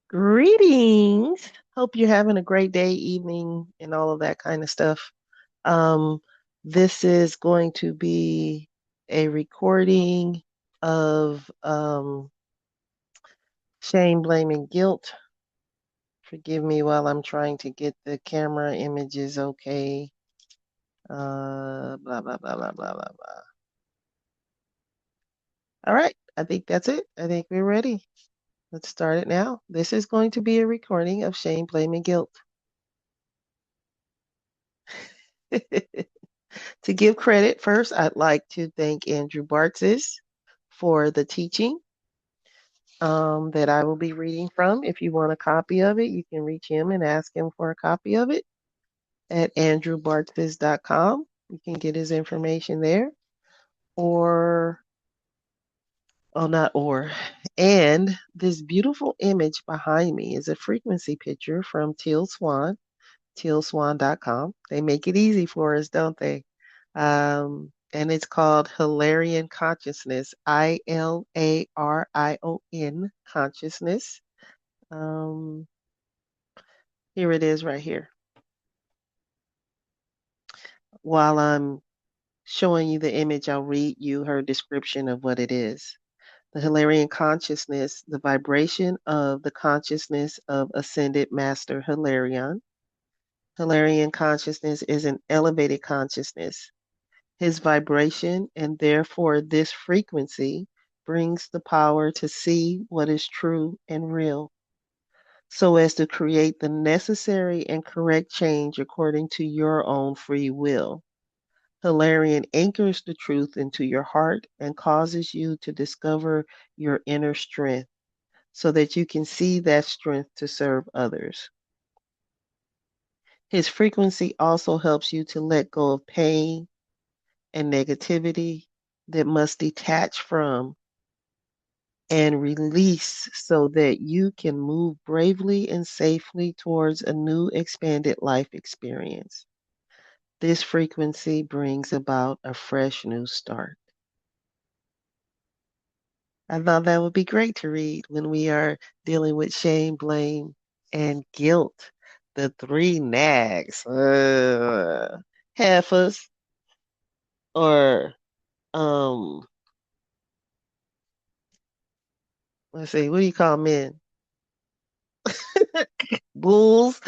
Greetings. Hope you're having a great day, evening, and all of that kind of stuff. Um, this is going to be a recording of shame, blame, and guilt. Forgive me while I'm trying to get the camera images okay. Blah, blah, blah, blah, blah, blah, blah. All right. I think that's it. I think we're ready. Let's start it now. This is going to be a recording of shame, blame, and guilt. To give credit first, I'd like to thank Andrew Bartzis for the teaching that I will be reading from. If you want a copy of it, you can reach him and ask him for a copy of it at andrewbartzis.com. You can get his information there. Or, oh, not or. And this beautiful image behind me is a frequency picture from Teal Swan, tealswan.com. They make it easy for us, don't they? And it's called Hilarion Consciousness, Ilarion Consciousness. Um, Here it is right here. While I'm showing you the image, I'll read you her description of what it is. The Hilarion Consciousness, the vibration of the consciousness of Ascended Master Hilarion. Hilarion Consciousness is an elevated consciousness. His vibration, and therefore this frequency, brings the power to see what is true and real, so as to create the necessary and correct change according to your own free will. Hilarion anchors the truth into your heart and causes you to discover your inner strength so that you can see that strength to serve others. His frequency also helps you to let go of pain and negativity that must detach from and release so that you can move bravely and safely towards a new expanded life experience. This frequency brings about a fresh new start. I thought that would be great to read when we are dealing with shame, blame, and guilt. The three nags. Heifers or um let's see, what do you call men? Bulls.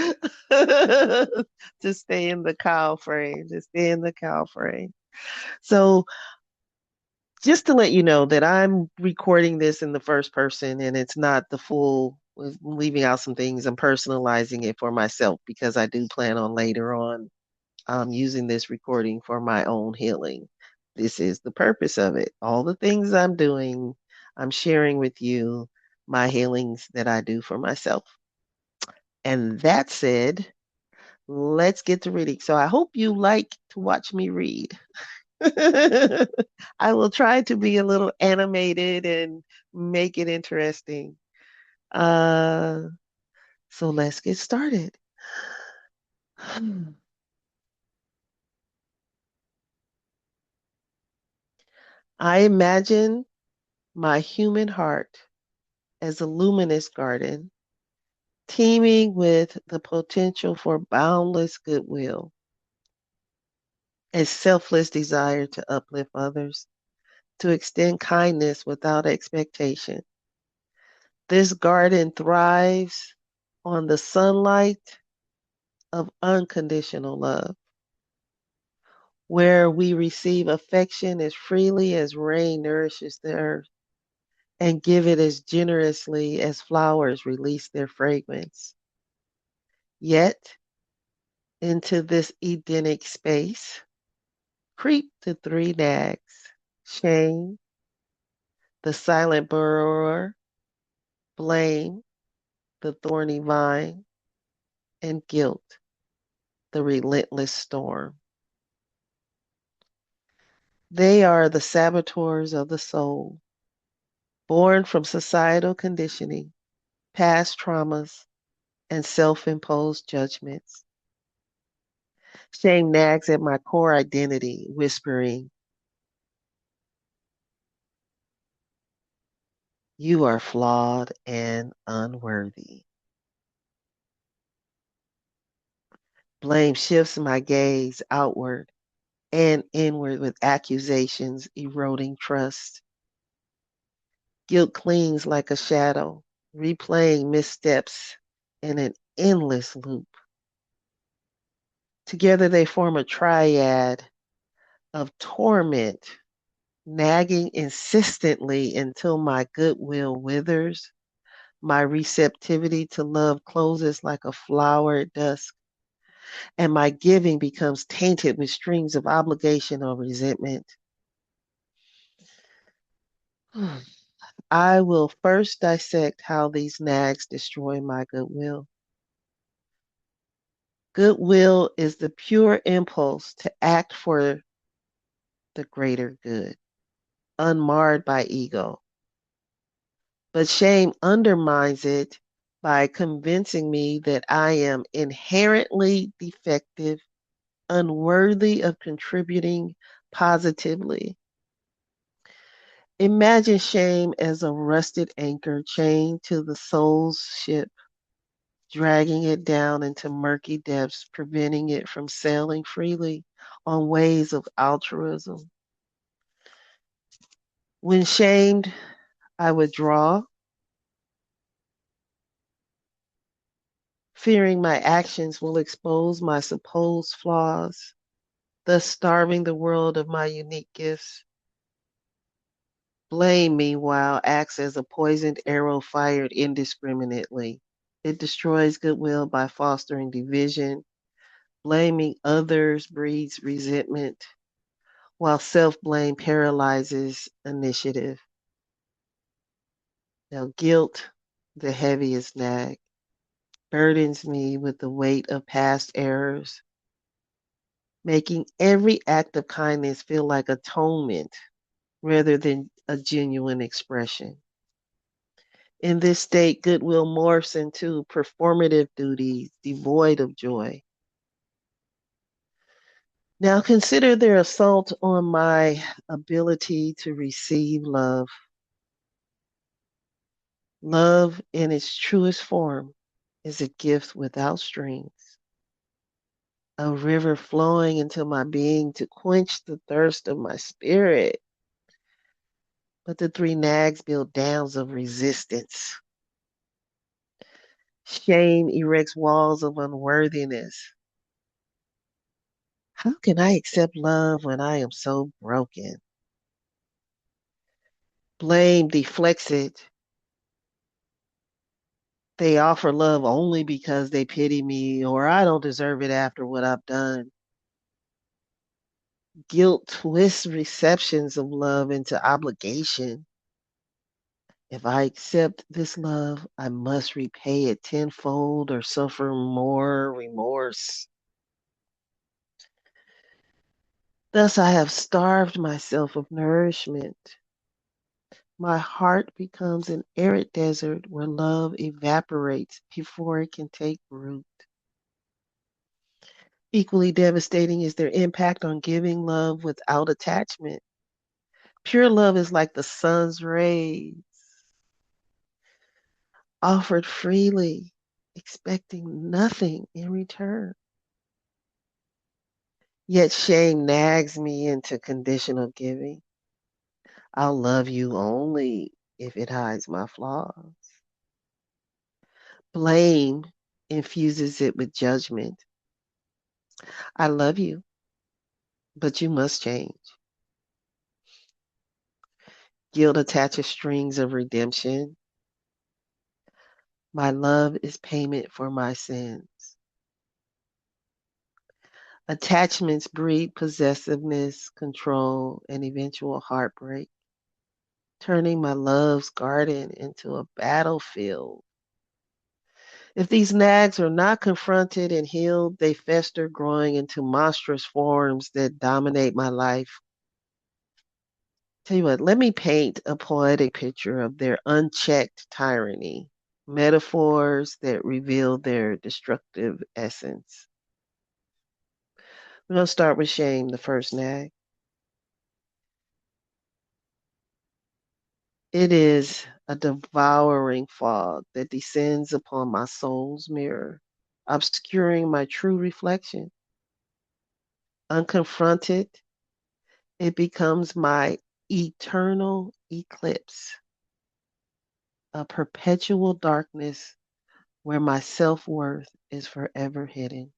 To stay in the cow frame, to stay in the cow frame. So just to let you know that I'm recording this in the first person and it's not the full, leaving out some things. I'm personalizing it for myself because I do plan on later on using this recording for my own healing. This is the purpose of it. All the things I'm doing, I'm sharing with you my healings that I do for myself. And that said, let's get to reading. So I hope you like to watch me read. I will try to be a little animated and make it interesting. Uh, so let's get started. I imagine my human heart as a luminous garden, teeming with the potential for boundless goodwill, a selfless desire to uplift others, to extend kindness without expectation. This garden thrives on the sunlight of unconditional love, where we receive affection as freely as rain nourishes the earth and give it as generously as flowers release their fragrance. Yet, into this Edenic space creep the three nags: shame, the silent burrower; blame, the thorny vine; and guilt, the relentless storm. They are the saboteurs of the soul, born from societal conditioning, past traumas, and self imposed judgments. Shame nags at my core identity, whispering, "You are flawed and unworthy." Blame shifts my gaze outward and inward with accusations eroding trust. Guilt clings like a shadow, replaying missteps in an endless loop. Together they form a triad of torment, nagging insistently until my goodwill withers, my receptivity to love closes like a flower at dusk, and my giving becomes tainted with strings of obligation or resentment. I will first dissect how these nags destroy my goodwill. Goodwill is the pure impulse to act for the greater good, unmarred by ego. But shame undermines it by convincing me that I am inherently defective, unworthy of contributing positively. Imagine shame as a rusted anchor chained to the soul's ship, dragging it down into murky depths, preventing it from sailing freely on waves of altruism. When shamed, I withdraw, fearing my actions will expose my supposed flaws, thus starving the world of my unique gifts. Blame, meanwhile, acts as a poisoned arrow fired indiscriminately. It destroys goodwill by fostering division. Blaming others breeds resentment, while self blame paralyzes initiative. Now, guilt, the heaviest nag, burdens me with the weight of past errors, making every act of kindness feel like atonement rather than a genuine expression. In this state, goodwill morphs into performative duties devoid of joy. Now consider their assault on my ability to receive love. Love in its truest form is a gift without strings, a river flowing into my being to quench the thirst of my spirit. But the three nags build dams of resistance. Shame erects walls of unworthiness. How can I accept love when I am so broken? Blame deflects it. They offer love only because they pity me or I don't deserve it after what I've done. Guilt twists receptions of love into obligation. If I accept this love, I must repay it tenfold or suffer more remorse. Thus, I have starved myself of nourishment. My heart becomes an arid desert where love evaporates before it can take root. Equally devastating is their impact on giving love without attachment. Pure love is like the sun's rays, offered freely, expecting nothing in return. Yet shame nags me into conditional giving. I'll love you only if it hides my flaws. Blame infuses it with judgment. I love you, but you must change. Guilt attaches strings of redemption. My love is payment for my sins. Attachments breed possessiveness, control, and eventual heartbreak, turning my love's garden into a battlefield. If these nags are not confronted and healed, they fester, growing into monstrous forms that dominate my life. Tell you what, let me paint a poetic picture of their unchecked tyranny, metaphors that reveal their destructive essence. We're going to start with shame, the first nag. It is a devouring fog that descends upon my soul's mirror. obscuring my true reflection. Unconfronted, it becomes my eternal eclipse, a perpetual darkness where my self worth is forever hidden.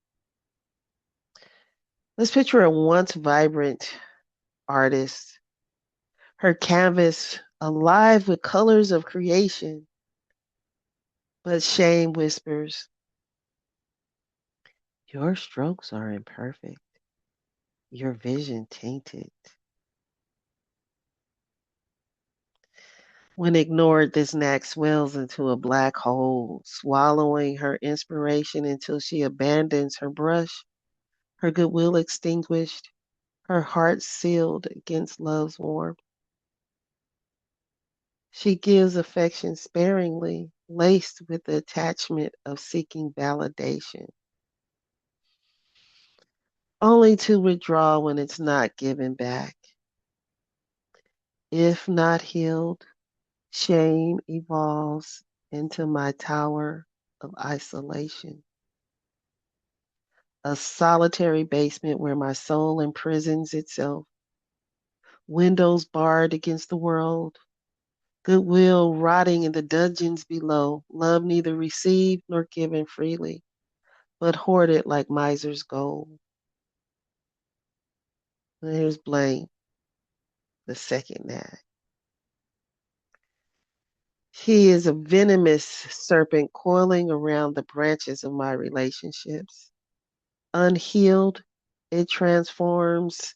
Let's picture a once vibrant artist, her canvas alive with colors of creation, but shame whispers, your strokes are imperfect, your vision tainted. When ignored, this knack swells into a black hole, swallowing her inspiration until she abandons her brush, her goodwill extinguished, her heart sealed against love's warmth. She gives affection sparingly, laced with the attachment of seeking validation, only to withdraw when it's not given back. If not healed, shame evolves into my tower of isolation, a solitary basement where my soul imprisons itself, windows barred against the world, goodwill rotting in the dungeons below, love neither received nor given freely, but hoarded like miser's gold. And here's blame, the second nag. He is a venomous serpent coiling around the branches of my relationships. Unhealed, it transforms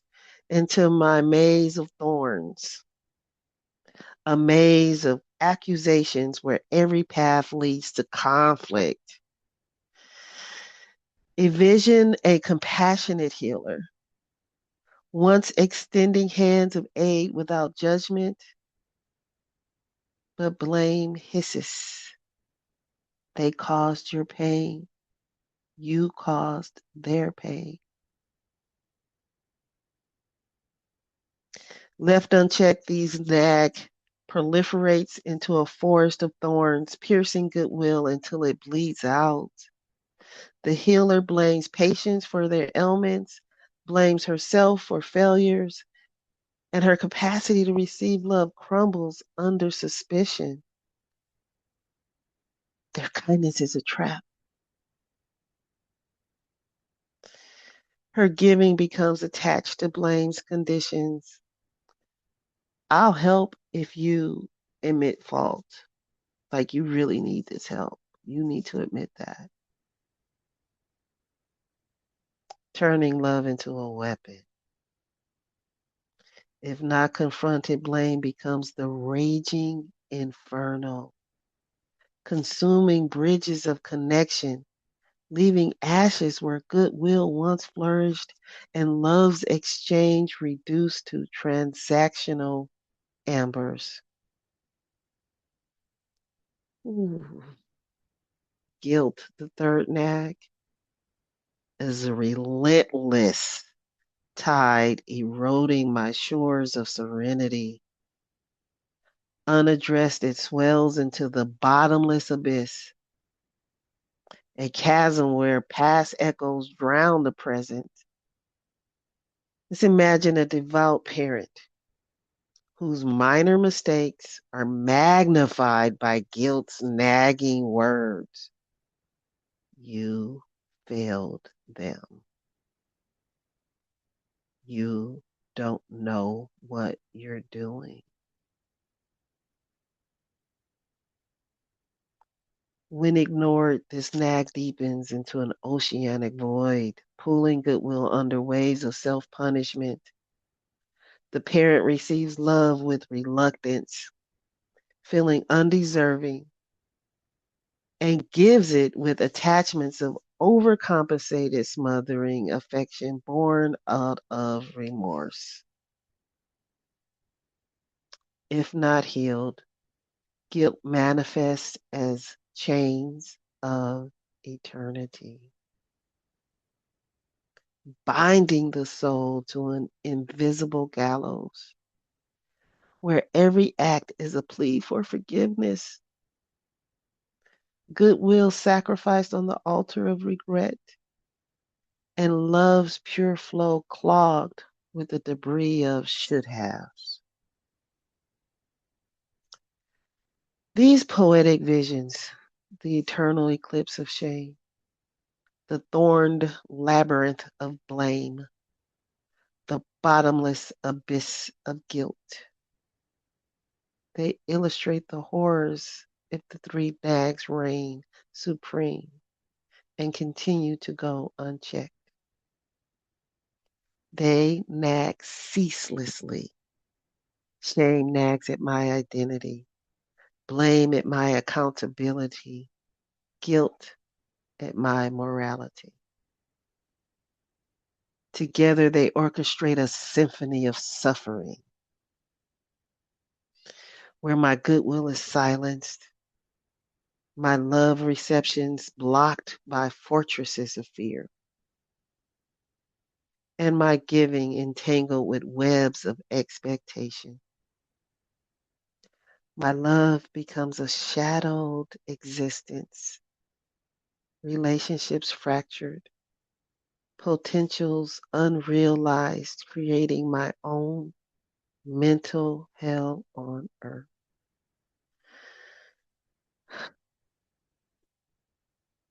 into my maze of thorns, a maze of accusations where every path leads to conflict. Envision a compassionate healer, once extending hands of aid without judgment, but blame hisses. They caused your pain. You caused their pain. Left unchecked, these nag proliferates into a forest of thorns, piercing goodwill until it bleeds out. The healer blames patients for their ailments, blames herself for failures, and her capacity to receive love crumbles under suspicion. Their kindness is a trap. Her giving becomes attached to blame's conditions. I'll help if you admit fault. Like you really need this help. You need to admit that. Turning love into a weapon. If not confronted, blame becomes the raging inferno, consuming bridges of connection, leaving ashes where goodwill once flourished and love's exchange reduced to transactional ambers. Ooh. Guilt, the third nag, is a relentless tide eroding my shores of serenity. Unaddressed, it swells into the bottomless abyss, a chasm where past echoes drown the present. Let's imagine a devout parent whose minor mistakes are magnified by guilt's nagging words. You failed them. You don't know what you're doing. When ignored, this nag deepens into an oceanic void, pulling goodwill under waves of self punishment. The parent receives love with reluctance, feeling undeserving, and gives it with attachments of overcompensated smothering affection born out of remorse. If not healed, guilt manifests as chains of eternity, binding the soul to an invisible gallows where every act is a plea for forgiveness. goodwill sacrificed on the altar of regret, and love's pure flow clogged with the debris of should haves. These poetic visions, the eternal eclipse of shame, the thorned labyrinth of blame, the bottomless abyss of guilt, they illustrate the horrors if the three nags reign supreme and continue to go unchecked. They nag ceaselessly. Shame nags at my identity, blame at my accountability, guilt at my morality. Together they orchestrate a symphony of suffering where my goodwill is silenced, my love receptions blocked by fortresses of fear, and my giving entangled with webs of expectation. My love becomes a shadowed existence, relationships fractured, potentials unrealized, creating my own mental hell on earth.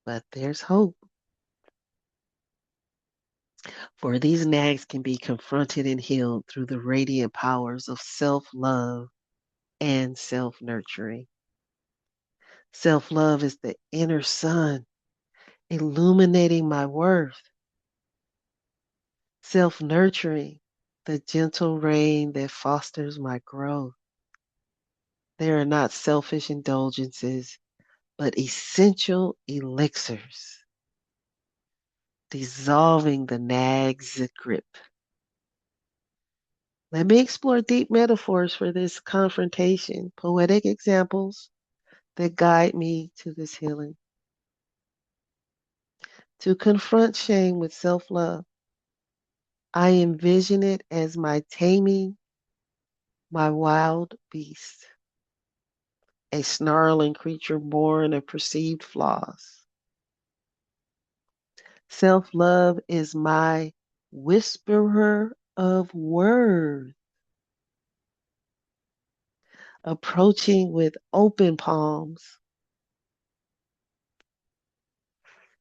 But there's hope, for these nags can be confronted and healed through the radiant powers of self love and self nurturing. Self love is the inner sun illuminating my worth. Self nurturing, the gentle rain that fosters my growth. They are not selfish indulgences, but essential elixirs, dissolving the nag's grip. Let me explore deep metaphors for this confrontation, poetic examples that guide me to this healing. To confront shame with self love, I envision it as my taming, my wild beast, a snarling creature born of perceived flaws. Self love is my whisperer of words, approaching with open palms.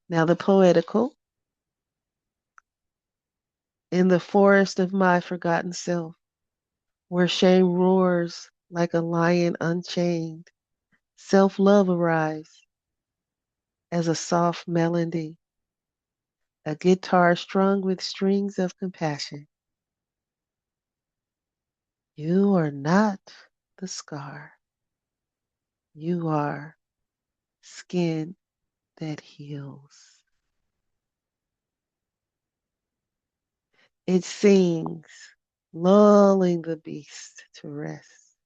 Now, the poetical, in the forest of my forgotten self, where shame roars like a lion unchained, self love arrives as a soft melody, a guitar strung with strings of compassion. You are not the scar. You are skin that heals. It sings, lulling the beast to rest.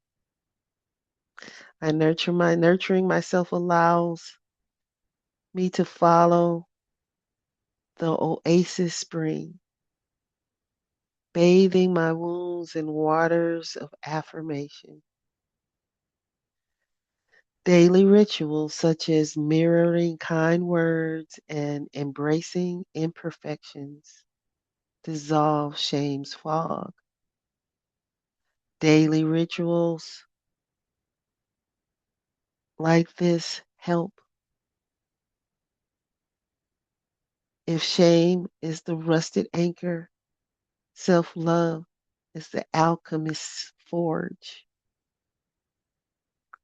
I nurture my nurturing myself allows me to follow the oasis spring, bathing my wounds in waters of affirmation. Daily rituals such as mirroring kind words and embracing imperfections dissolve shame's fog. Daily rituals like this help. If shame is the rusted anchor, self love is the alchemist's forge,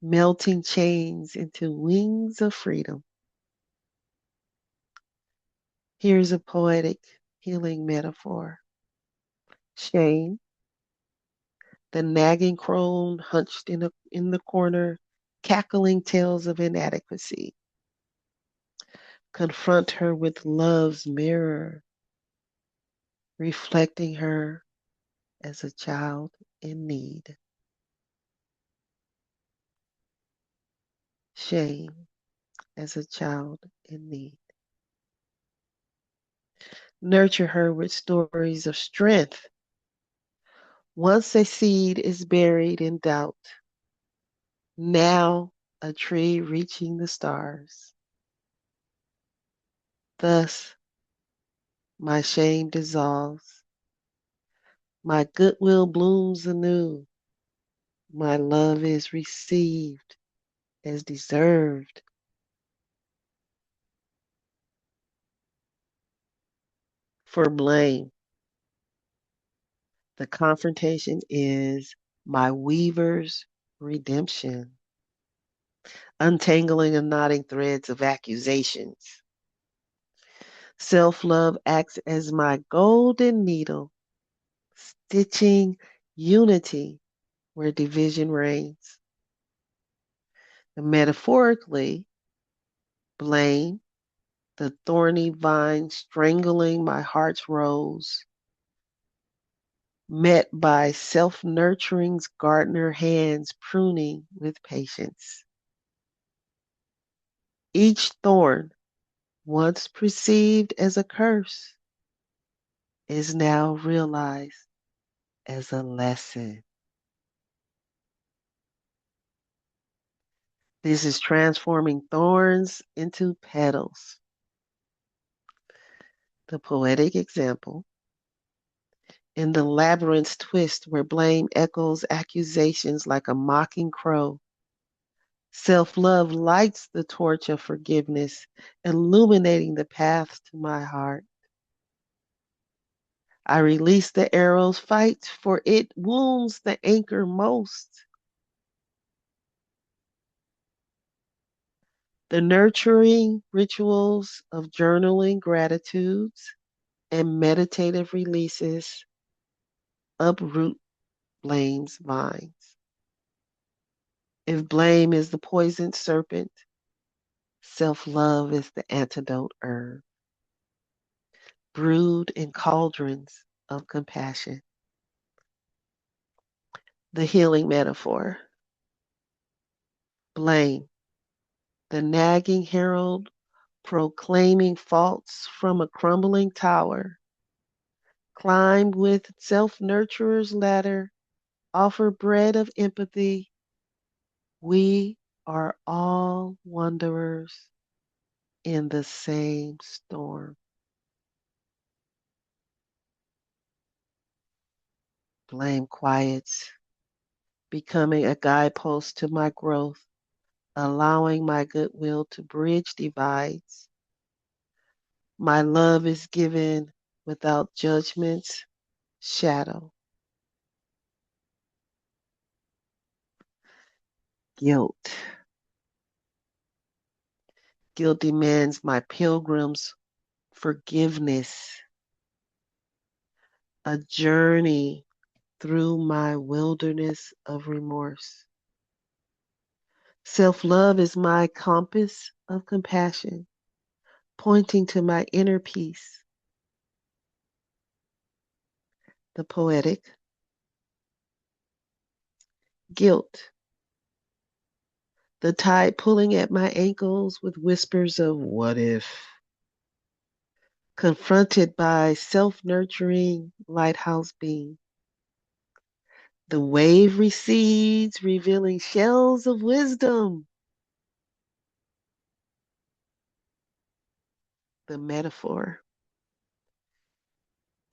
melting chains into wings of freedom. Here's a poetic healing metaphor. Shame, the nagging crone hunched in the corner, cackling tales of inadequacy. Confront her with love's mirror, reflecting her as a child in need. Shame as a child in need. Nurture her with stories of strength. Once a seed is buried in doubt, now a tree reaching the stars. Thus, my shame dissolves, my goodwill blooms anew, my love is received as deserved. For blame, the confrontation is my weaver's redemption, untangling and knotting threads of accusations. Self love acts as my golden needle, stitching unity where division reigns. And metaphorically, blame, the thorny vine strangling my heart's rose, met by self nurturing's gardener hands pruning with patience. Each thorn, once perceived as a curse, is now realized as a lesson. This is transforming thorns into petals. The poetic example. In the labyrinth's twist where blame echoes accusations like a mocking crow, self love lights the torch of forgiveness, illuminating the path to my heart. I release the arrow's fight, for it wounds the anchor most. The nurturing rituals of journaling gratitudes and meditative releases uproot blame's vines. If blame is the poisoned serpent, self love is the antidote herb, brewed in cauldrons of compassion. The healing metaphor. Blame, the nagging herald proclaiming faults from a crumbling tower. Climb with self nurturer's ladder, offer bread of empathy. We are all wanderers in the same storm. Blame quiets, becoming a guidepost to my growth, allowing my goodwill to bridge divides. My love is given without judgment's shadow. Guilt. Guilt demands my pilgrim's forgiveness, a journey through my wilderness of remorse. Self love is my compass of compassion, pointing to my inner peace. The poetic. Guilt. The tide pulling at my ankles with whispers of what if. Confronted by self nurturing lighthouse beam. The wave recedes, revealing shells of wisdom. The metaphor.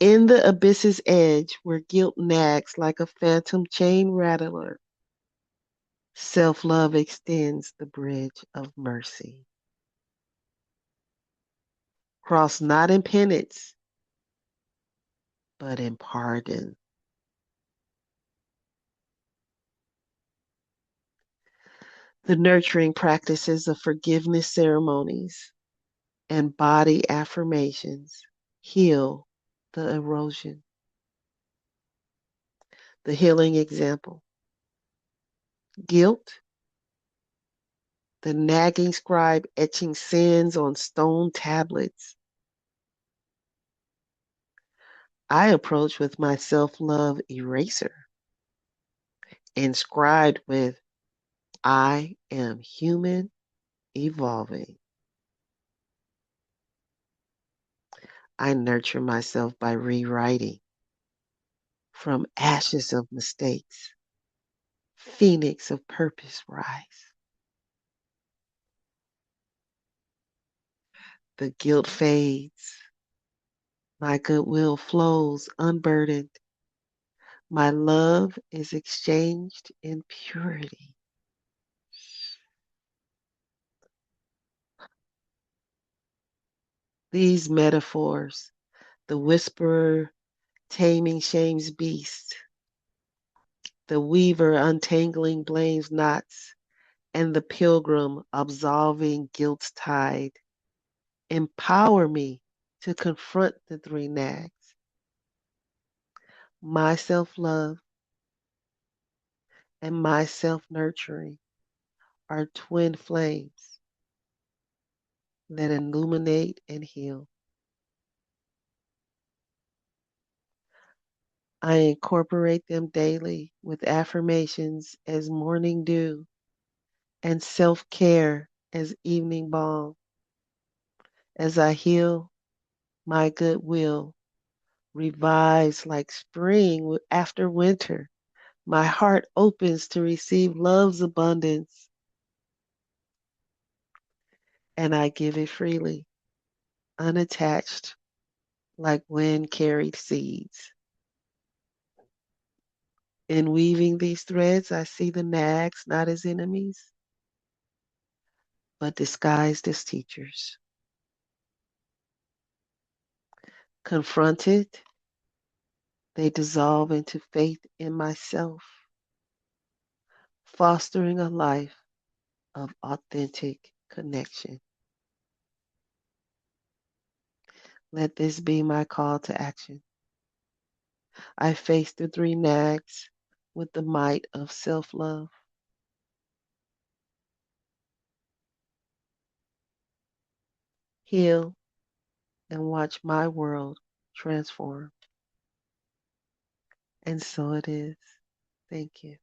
In the abyss's edge, where guilt nags like a phantom chain rattler, self love extends the bridge of mercy. Cross not in penance, but in pardon. The nurturing practices of forgiveness ceremonies and body affirmations heal the erosion. The healing example. Guilt, the nagging scribe etching sins on stone tablets. I approach with my self love eraser, inscribed with I am human evolving. I nurture myself by rewriting from ashes of mistakes, phoenix of purpose rise. The guilt fades. My goodwill flows unburdened. My love is exchanged in purity. These metaphors, the whisperer taming shame's beast, the weaver untangling blame's knots, and the pilgrim absolving guilt's tide, empower me to confront the three nags. My self love and my self nurturing are twin flames that illuminate and heal. I incorporate them daily with affirmations as morning dew and self care as evening balm. As I heal, my goodwill revives like spring after winter. My heart opens to receive love's abundance, and I give it freely, unattached, like wind carried seeds. In weaving these threads, I see the nags not as enemies, but disguised as teachers. Confronted, they dissolve into faith in myself, fostering a life of authentic connection. Let this be my call to action. I face the three nags with the might of self love. Heal and watch my world transform. And so it is. Thank you.